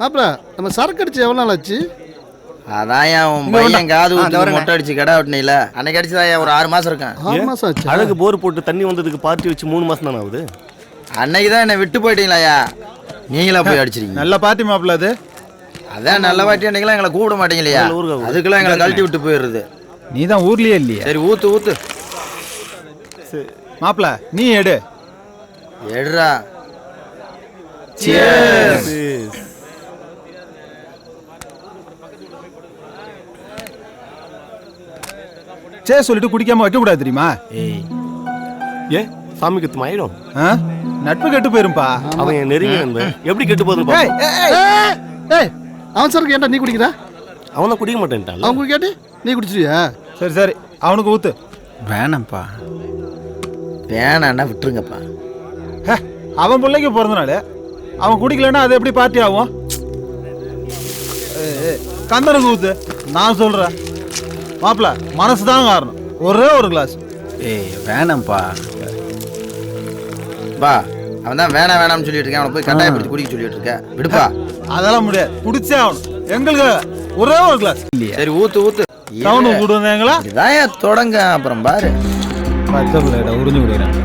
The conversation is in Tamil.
மாப்பிள நம்ம சரக்கு அடிச்சு எவ்வளோ நாள் ஆச்சு? அதான் உன் பையன் காது ஊற்றி மொட்டை அடிச்சு கடை வெட்டினில அன்னைக்கு அடிச்சுதான் ஒரு 6 மாசம் இருக்கேன். 6 மாசம் ஆச்சு. அழகு போர் போட்டு தண்ணி வந்ததுக்கு பார்ட்டி வச்சு 3 மாசம் தானே ஆகுது. அன்னைக்கு தான் என்னை விட்டு போயிட்டீங்களாயா, நீங்களா போய் அடிச்சிருக்கீங்க. நல்ல பார்ட்டி மாப்பிள்ள அது. அதான் நல்ல வாட்டி அன்னைக்கெல்லாம் எங்களை கூப்பிட மாட்டீங்களையா, அதுக்கெல்லாம் எங்களை கழட்டி விட்டு போயிடுறது. நீ தான் ஊர்லயே இல்லையா? சரி ஊத்து ஊத்து மாப்பிள்ள நீ எடு. எடுறா. சே சொல்லிட்டு குடிக்காம வைக்க கூடாது தெரியுமா? ஏ சாமி கத்து ஆயிடும். நட்பு கெட்டு போயிரும்பா. அவன் என் நெருங்கி நண்பன், எப்படி கெட்டு போகுது? ஏய் அவன் சரக்கு ஏன்டா நீ குடிக்கிற? அவன் தான் குடிக்க மாட்டேன்ட்டான். அவன் குடிக்காட்டி நீ குடிச்சிருவியா? சரி சரி அவனுக்கு ஊத்து. வேணாம்ப்பா. வேணான்னா விட்டுருங்கப்பா. அவன் பிள்ளைக்கு பிறந்தனால அவன் குடிக்கலன்னா அது எப்படி பார்ட்டி ஆகும்? கந்தனுக்கு ஊத்து. நான் சொல்றேன் மாப்பிள்ள மனசு தான் காரணம். ஒரே ஒரு கிளாஸ். ஏய் வேணாம்ப்பா. பா அவன் தான் வேணாம் வேணாம்னு சொல்லிட்டு இருக்கேன். அவனை போய் கட்டாயப்படுத்தி குடிக்க சொல்லிட்டு இருக்கேன். விடுப்பா. அதெல்லாம் முடியாது, குடிச்சே ஆகணும். எங்களுக்கு ஒரே ஒரு கிளாஸ். சரி ஊத்து ஊத்து. டவுனுக்கு கூட்டு வந்தீங்களா? இதான் தொடங்க. அப்புறம் பாரு பச்சை பிள்ளைட உறிஞ்சு விடுறேன்.